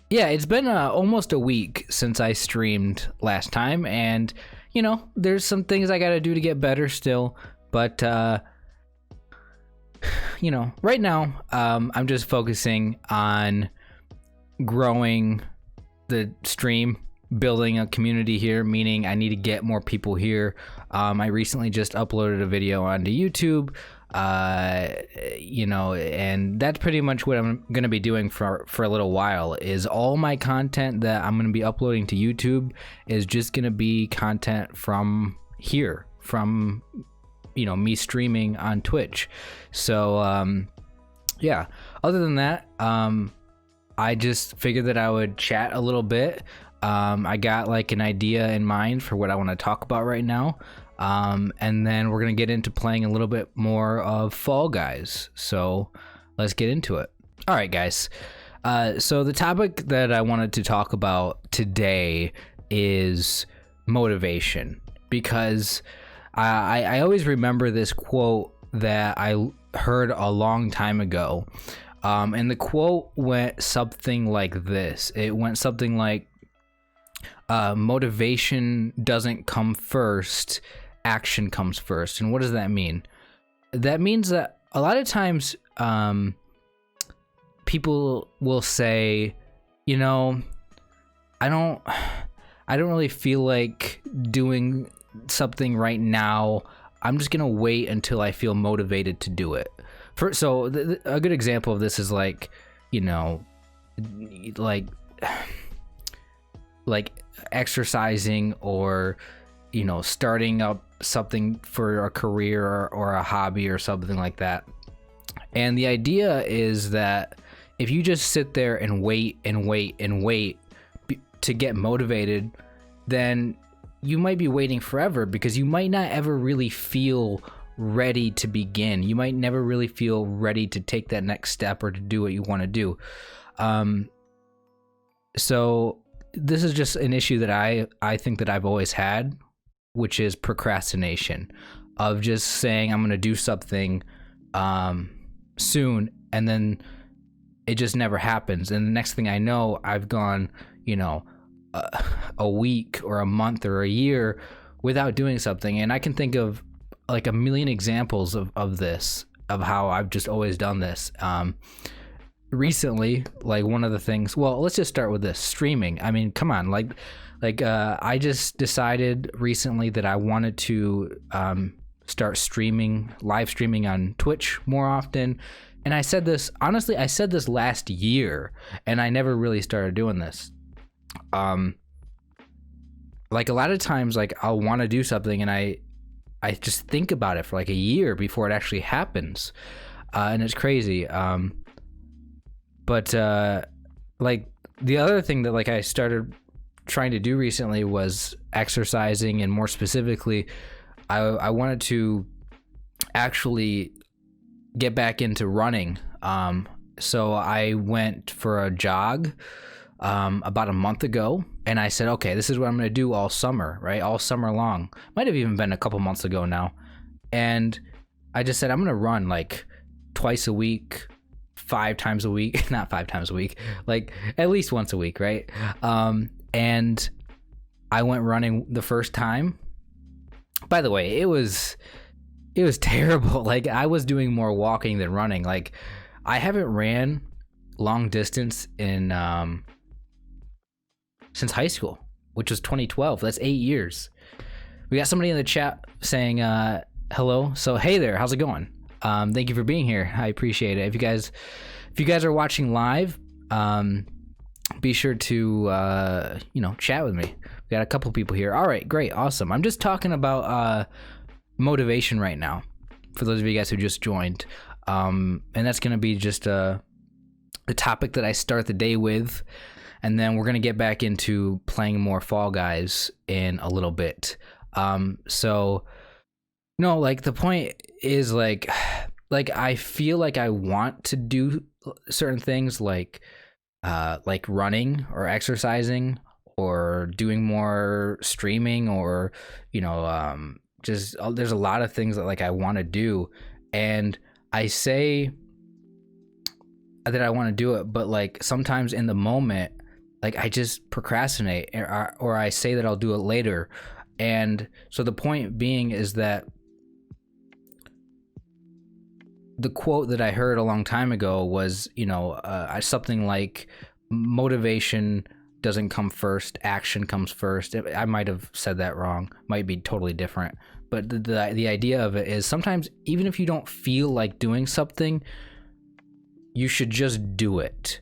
Yeah, it's been almost a week since I streamed last time, and there's some things I got to do to get better still. But right now, I'm just focusing on growing the stream, building a community here, meaning I need to get more people here. I recently just uploaded a video onto YouTube, and that's pretty much what I'm going to be doing for a little while. Is all my content that I'm going to be uploading to YouTube is just going to be content from here, from me streaming on Twitch. So yeah, other than that, I just figured that I would chat a little bit. I got like an idea in mind for what I want to talk about right now. And then we're going to get into playing a little bit more of Fall Guys. So let's get into it. All right, guys. So the topic that I wanted to talk about today is motivation, because I always remember this quote that I heard a long time ago. And the quote went something like this. It went something like, motivation doesn't come first, action comes first. And what does that mean? That means that a lot of times people will say, I don't really feel like doing something right now. I'm just gonna wait until I feel motivated to do it. A good example of this is like exercising, or starting up something for a career or a hobby or something like that. And the idea is that if you just sit there and wait to get motivated, then you might be waiting forever, because you might not ever really feel ready to begin. You might never really feel ready to take that next step or to do what you want to do. So this is just an issue that I think that I've always had, which is procrastination, of just saying I'm going to do something soon, and then it just never happens. And the next thing I know, I've gone, a week or a month or a year without doing something. And I can think of like a million examples of this, of how I've just always done this. Recently, like one of the things, well, let's just start with this streaming. I mean, come on, I just decided recently that I wanted to start live streaming on Twitch more often. And I said this last year, and I never really started doing this. Like a lot of times, like I'll want to do something, and I just think about it for like a year before it actually happens. And it's crazy. But like the other thing that like I started trying to do recently was exercising, and more specifically, I wanted to actually get back into running. So I went for a jog about a month ago, and I said, okay, this is what I'm going to do all summer, right? All summer long. Might have even been a couple months ago now. And I just said, I'm going to run like twice a week, 5 times a week, not 5 times a week, like at least once a week, right? And I went running the first time. By the way, it was terrible. Like I was doing more walking than running. Like I haven't ran long distance in since high school, which was 2012. That's 8 years. We got somebody in the chat saying hello. So hey there, how's it going? Thank you for being here. I appreciate it. If you guys are watching live, be sure to chat with me. We got a couple people here. All right, great, awesome. I'm just talking about motivation right now, for those of you guys who just joined, and that's gonna be just the topic that I start the day with, and then we're gonna get back into playing more Fall Guys in a little bit. So no, like the point is like I feel like I want to do certain things, like running or exercising or doing more streaming, or just there's a lot of things that like I want to do, and I say that I want to do it, but like sometimes in the moment like I just procrastinate, or I say that I'll do it later. And so the point being is that the quote that I heard a long time ago was, something like, motivation doesn't come first, action comes first. I might have said that wrong, might be totally different, but the idea of it is, sometimes even if you don't feel like doing something, you should just do it.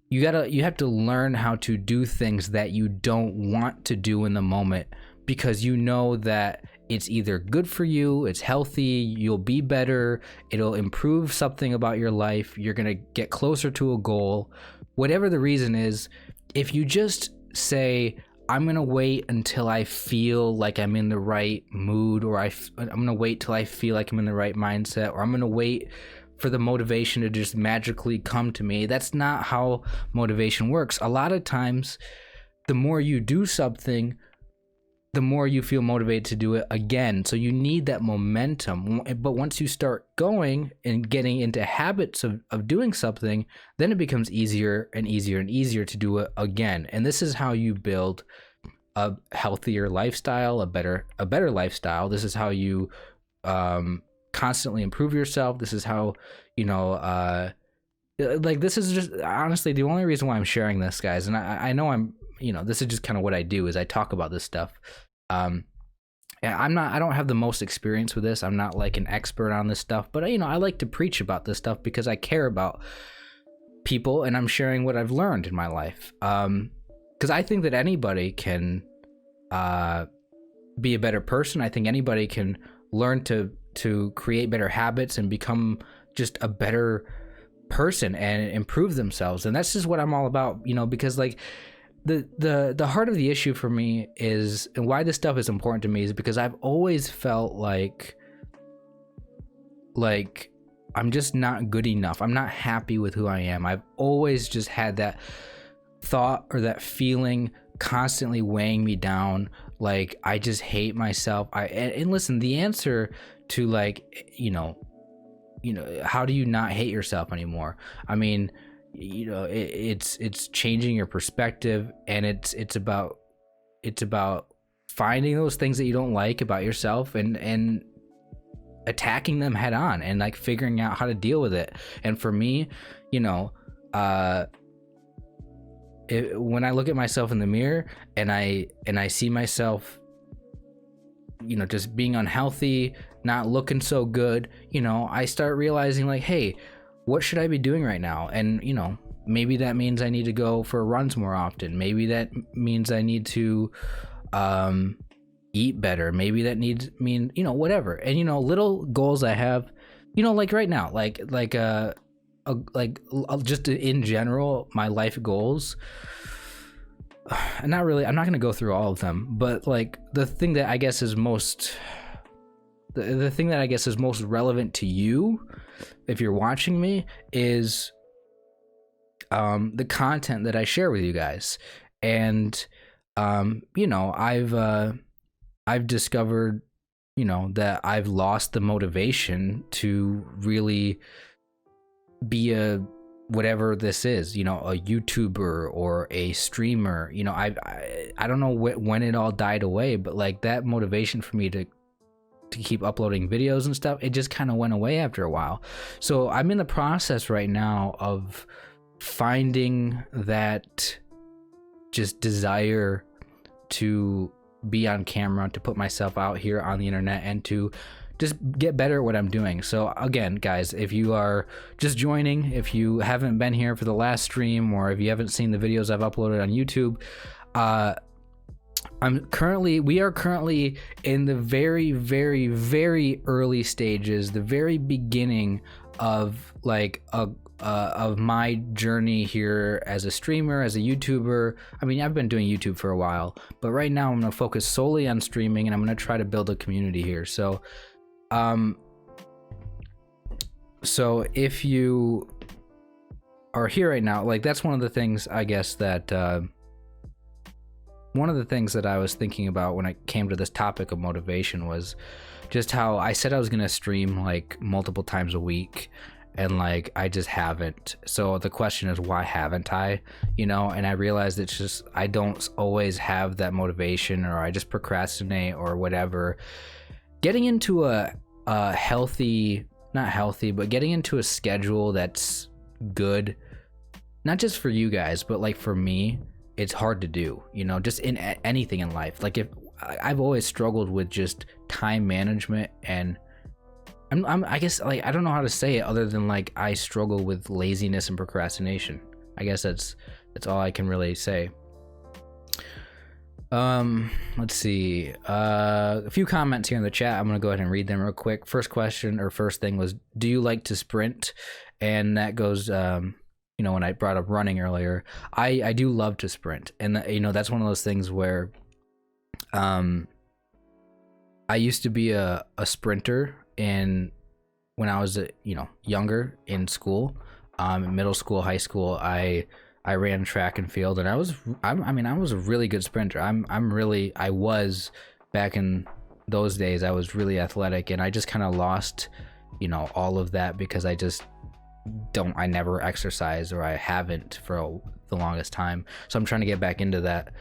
You have to learn how to do things that you don't want to do in the moment, because you know that it's either good for you, it's healthy, you'll be better, it'll improve something about your life, you're gonna get closer to a goal. Whatever the reason is, if you just say, I'm gonna wait until I feel like I'm in the right mood, or I'm gonna wait till I feel like I'm in the right mindset, or I'm gonna wait for the motivation to just magically come to me, that's not how motivation works. A lot of times, the more you do something, the more you feel motivated to do it again. So you need that momentum. But once you start going and getting into habits of doing something, then it becomes easier and easier and easier to do it again. And this is how you build a healthier lifestyle, a better lifestyle. This is how you constantly improve yourself. This is how, this is just honestly the only reason why I'm sharing this, guys. And I know this is just kind of what I do, is I talk about this stuff. And I don't have the most experience with this. I'm not like an expert on this stuff, but I like to preach about this stuff because I care about people, and I'm sharing what I've learned in my life. Because I think that anybody can be a better person. I think anybody can learn to create better habits and become just a better person and improve themselves. And that's just what I'm all about, because like the heart of the issue for me is, and why this stuff is important to me, is because I've always felt like I'm just not good enough. I'm not happy with who I am. I've always just had that thought or that feeling constantly weighing me down. Like, I just hate myself. And listen, the answer to how do you not hate yourself anymore? I mean, it's changing your perspective, and it's about finding those things that you don't like about yourself and attacking them head on, and like figuring out how to deal with it. And for me, when I look at myself in the mirror and I see myself, just being unhealthy, not looking so good, I start realizing like, hey, what should I be doing right now? And maybe that means I need to go for runs more often. Maybe that means I need to eat better. Maybe that mean whatever. And little goals I have, like right now, like just in general, my life goals. Not really. I'm not going to go through all of them, but like the thing that I guess is most relevant to you, if you're watching me, is the content that I share with you guys. And I've discovered that I've lost the motivation to really be a whatever this is, a YouTuber or a streamer. I don't know when it all died away, but like that motivation for me to keep uploading videos and stuff, it just kind of went away after a while. So I'm in the process right now of finding that just desire to be on camera, to put myself out here on the internet, and to just get better at what I'm doing. So again, guys, if you are just joining, if you haven't been here for the last stream, or if you haven't seen the videos I've uploaded on YouTube, we are currently in the very, very, very early stages, the very beginning of of my journey here as a streamer, as a YouTuber. I mean, I've been doing YouTube for a while, but right now I'm going to focus solely on streaming, and I'm going to try to build a community here. So if you are here right now, like that's one of the things I guess that one of the things that I was thinking about when I came to this topic of motivation was just how I said I was going to stream like multiple times a week, and like I just haven't. So the question is, why haven't I? And I realized it's just I don't always have that motivation, or I just procrastinate or whatever. Getting into a healthy, not healthy, but getting into a schedule that's good, not just for you guys, but like for me, it's hard to do, just in anything in life. Like, if I've always struggled with just time management, and I guess, like, I don't know how to say it other than like I struggle with laziness and procrastination. I guess that's all I can really say. Let's see. A few comments here in the chat. I'm gonna go ahead and read them real quick. First thing was, do you like to sprint? And that goes, when I brought up running earlier, I do love to sprint, and that's one of those things where, I used to be a sprinter, and when I was younger in school, middle school, high school, I ran track and field, and I was a really good sprinter. I was back in those days. I was really athletic, and I just kind of lost all of that because I never exercised, or I haven't for the longest time. So I'm trying to get back into that,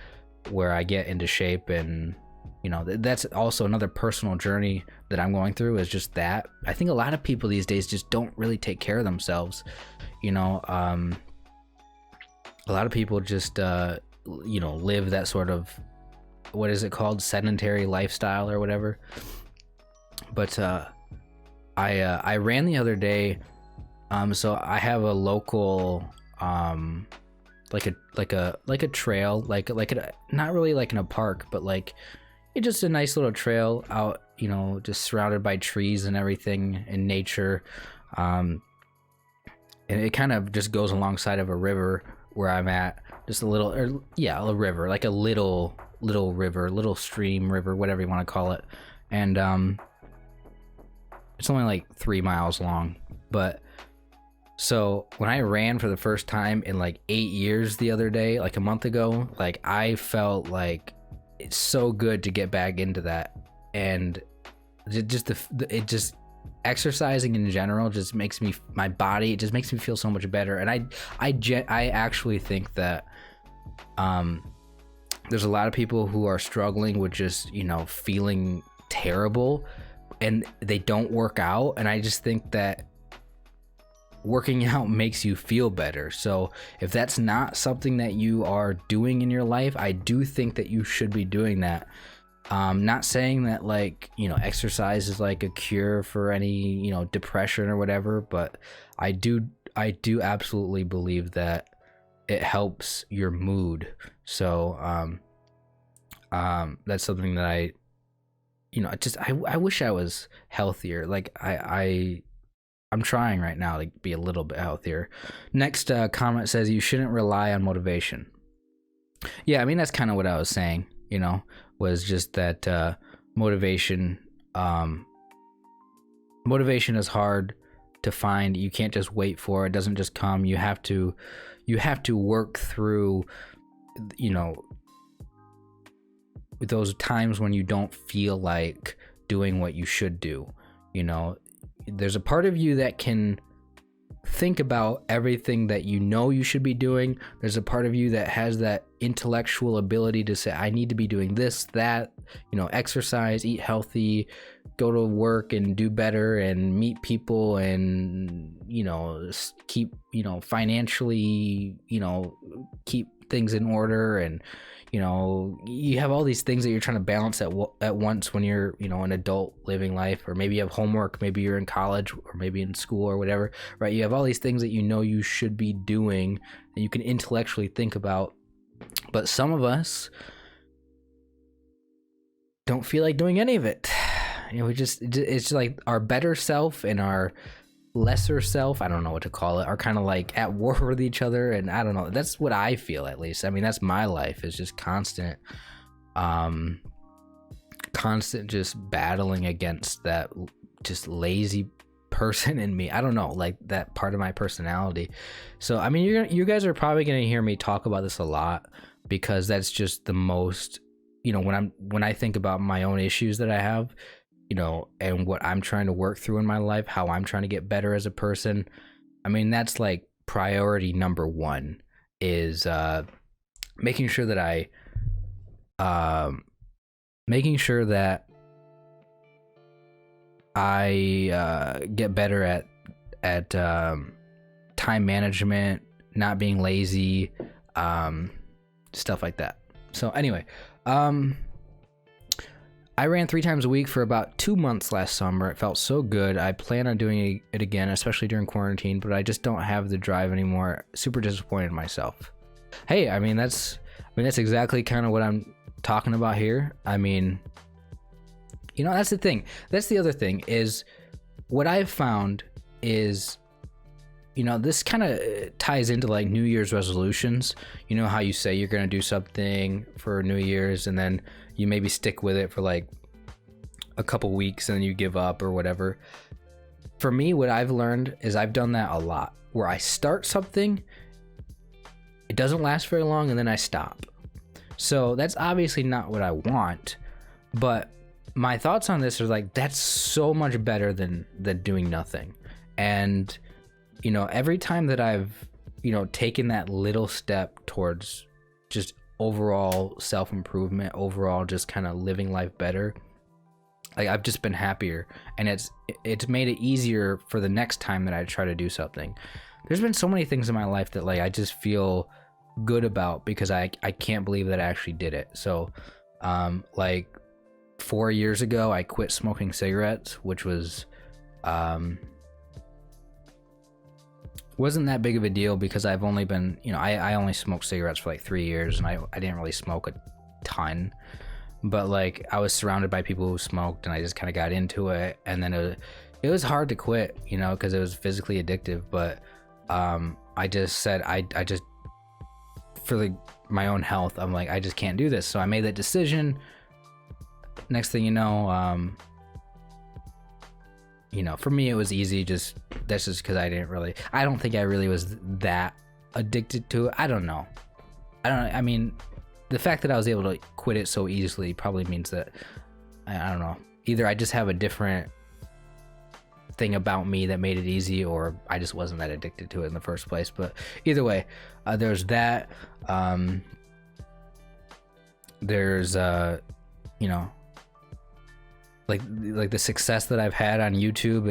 where I get into shape, and that's also another personal journey that I'm going through, is just that. I think a lot of people these days just don't really take care of themselves. A lot of people just live that sort of, what is it called, sedentary lifestyle or whatever. But I ran the other day. So I have a local, like a trail, not really like in a park, but like it's just a nice little trail out, just surrounded by trees and everything in nature. And it kind of just goes alongside of a river where I'm at, just a river, like a little river, little stream, river, whatever you want to call it. And it's only like 3 miles long, but so when I ran for the first time in like 8 years the other day, like a month ago, like I felt like it's so good to get back into that. And it just exercising in general just makes my body, it just makes me feel so much better. And I actually think that there's a lot of people who are struggling with just feeling terrible, and they don't work out. And I just think that working out makes you feel better. So if that's not something that you are doing in your life, I do think that you should be doing that. Not saying that like exercise is like a cure for any depression or whatever, but I do absolutely believe that it helps your mood. So that's something that I wish I was healthier. Like I'm trying right now to be a little bit healthier. Next comment says, you shouldn't rely on motivation. Yeah, I mean, that's kind of what I was saying, was just that motivation is hard to find. You can't just wait for it. It doesn't just come. You have to work through, those times when you don't feel like doing what you should do. There's a part of you that can think about everything that you should be doing. There's a part of you that has that intellectual ability to say, I need to be doing this, that, exercise, eat healthy, go to work and do better and meet people and, keep, financially, keep things in order. And, you have all these things that you're trying to balance at once when you're, an adult living life, or maybe you have homework, maybe you're in college, or maybe in school or whatever, right? You have all these things that you should be doing and you can intellectually think about, but some of us don't feel like doing any of it. It's like our better self and our lesser self, I don't know what to call it, are kind of like at war with each other. And I don't know, that's what I feel, at least. I mean, that's my life, is just constant just battling against that just lazy person in me. I don't know, like that part of my personality. So I mean, you guys are probably going to hear me talk about this a lot, because that's just the most, when I think about my own issues that I have, and what I'm trying to work through in my life, how I'm trying to get better as a person, I mean, that's like priority number one is making sure that um, making sure that I get better at time management, not being lazy, stuff like that. So anyway, I ran 3 times a week for about 2 months last summer. It felt so good. I plan on doing it again, especially during quarantine, but I just don't have the drive anymore. Super disappointed in myself. Hey, I mean that's exactly kind of what I'm talking about here. I mean, that's the thing. That's the other thing is what I've found is this kind of ties into like New Year's resolutions. You know how you say you're going to do something for New Year's and then you maybe stick with it for like a couple weeks and then you give up or whatever. For me, what I've learned is I've done that a lot, where I start something, it doesn't last very long, and then I stop. So that's obviously not what I want, but my thoughts on this are like, that's so much better than doing nothing. And every time that I've taken that little step towards just overall self-improvement, overall just kind of living life better, like I've just been happier, and it's made it easier for the next time that I try to do something. There's been so many things in my life that like I just feel good about because I can't believe that I actually did it. So like 4 years ago I quit smoking cigarettes, which was wasn't that big of a deal because I've only been, I only smoked cigarettes for like 3 years, and I didn't really smoke a ton, but like I was surrounded by people who smoked and I just kind of got into it, and then it was hard to quit, because it was physically addictive, but I just said I just, for my own health, I'm like, I just can't do this. So I made that decision. Next thing you know, for me it was easy. That's just because I don't think I really was that addicted to it. I don't know. I mean, the fact that I was able to quit it so easily probably means that, I don't know, either I just have a different thing about me that made it easy, or I just wasn't that addicted to it in the first place. But either way, there's that. There's like the success that I've had on YouTube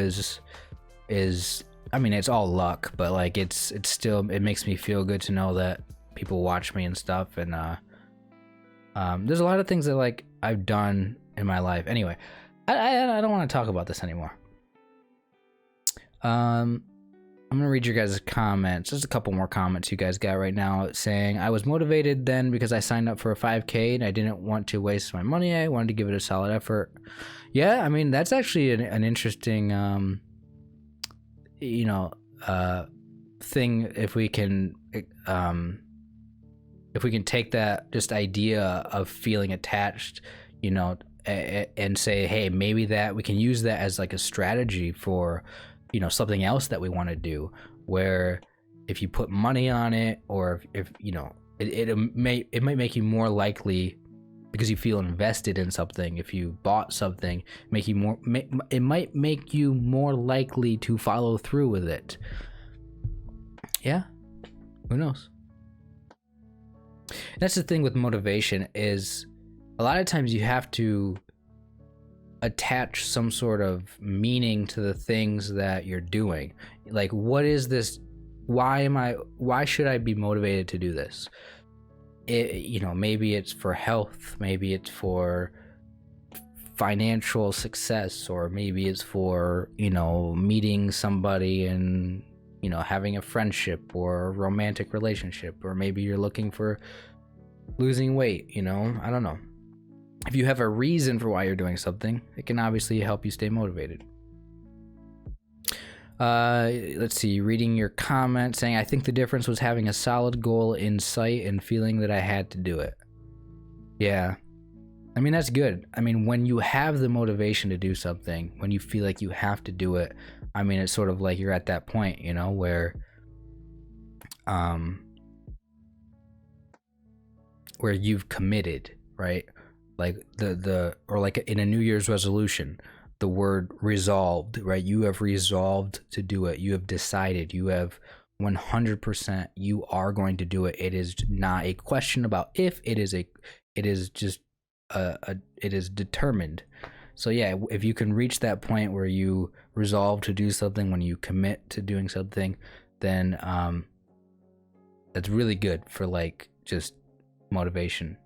is I mean, it's all luck, but like it's still, it makes me feel good to know that people watch me and stuff. And there's a lot of things that like I've done in my life. Anyway, I don't want to talk about this anymore. I'm gonna read your guys' comments. There's a couple more comments you guys got right now saying, I was motivated then because I signed up for a 5K and I didn't want to waste my money. I wanted to give it a solid effort. Yeah, I mean, that's actually an interesting thing. If we can take that just idea of feeling attached, and say, hey, maybe that we can use that as like a strategy for something else that we want to do, where if you put money on it, or if it might make you more likely, because you feel invested in something. If you bought something, it might make you more likely to follow through with it. Yeah, who knows? That's the thing with motivation, is a lot of times you have to attach some sort of meaning to the things that you're doing. Like, what is this? Why should I be motivated to do this? Maybe it's for health, maybe it's for financial success, or maybe it's for meeting somebody and having a friendship or a romantic relationship, or maybe you're looking for losing weight. I don't know. If you have a reason for why you're doing something, it can obviously help you stay motivated. Let's see, reading your comment saying, I think the difference was having a solid goal in sight and feeling that I had to do it. Yeah, I mean, that's good. I mean, when you have the motivation to do something, when you feel like you have to do it, I mean, it's sort of like you're at that point, where you've committed, right? Like or like in a New Year's resolution, the word resolved, right? You have resolved to do it. You have decided. You have 100%. You are going to do it. It is not a question about if. It is just it is determined. So yeah, if you can reach that point where you resolve to do something, when you commit to doing something, then that's really good for like just motivation.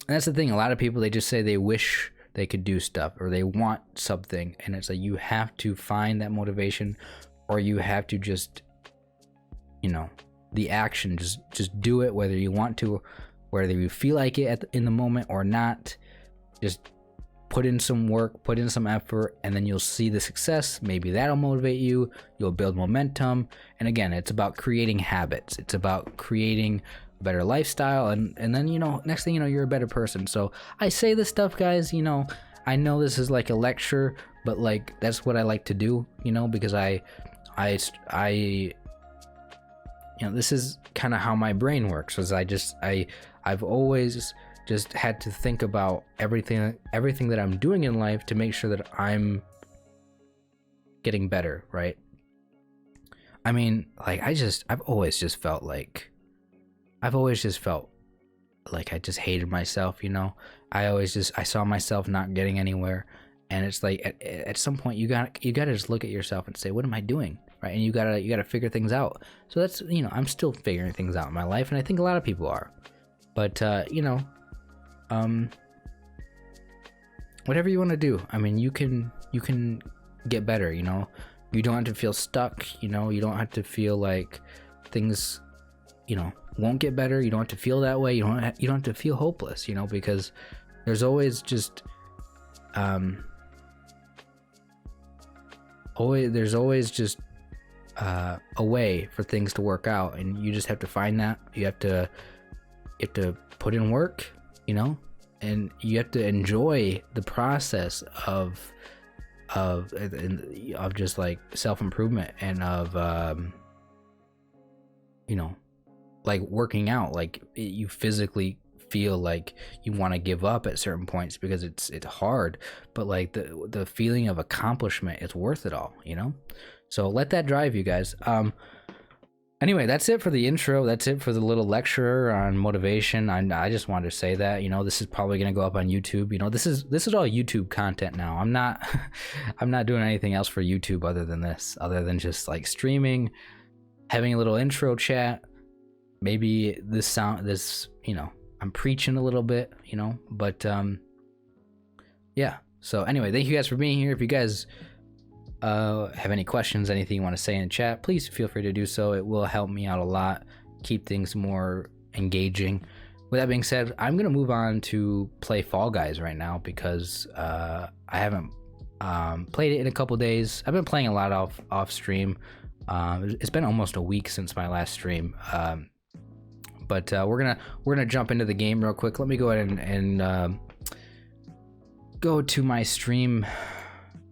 And that's the thing. A lot of people, they just say they wish they could do stuff or they want something, and it's like you have to find that motivation, or you have to just, the action, just do it, whether you want to, whether you feel like it in the moment or not. Just put in some work, put in some effort, and then you'll see the success. Maybe that'll motivate you. You'll build momentum. And again, it's about creating habits. It's about creating a better lifestyle. And then, next thing you know, you're a better person. So I say this stuff, guys, I know this is like a lecture, but like, that's what I like to do, because this is kind of how my brain works. Was I've always just had to think about everything that I'm doing in life to make sure that I'm getting better, right? I mean, like, I've always just felt like I just hated myself, I saw myself not getting anywhere, and it's like at some point you gotta just look at yourself and say, what am I doing, right? And you gotta figure things out. So that's, I'm still figuring things out in my life, and I think a lot of people are, but whatever you want to do, I mean, you can get better. You don't have to feel stuck. You don't have to feel like things won't get better. You don't have to feel that way. You don't have to feel hopeless, because there's always just a way for things to work out, and you just have to find that. You have to put in work, and you have to enjoy the process of just like self-improvement, and of like working out. Like, you physically feel like you want to give up at certain points because it's hard, but like the feeling of accomplishment is worth it all, so let that drive you guys. Anyway, that's it for the intro. That's it for the little lecture on motivation. I just wanted to say that, this is probably going to go up on YouTube. This is all YouTube content now. I'm not doing anything else for YouTube other than just like streaming, having a little intro chat. Maybe I'm preaching a little bit, but yeah. So anyway, thank you guys for being here. If you guys have any questions, anything you want to say in the chat, please feel free to do so. It will help me out a lot, keep things more engaging. With that being said, I'm gonna move on to play Fall Guys right now, because I haven't played it in a couple days. I've been playing a lot off stream. It's been almost a week since my last stream, but we're gonna jump into the game real quick. Let me go ahead and go to my stream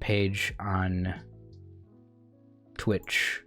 page on Twitch.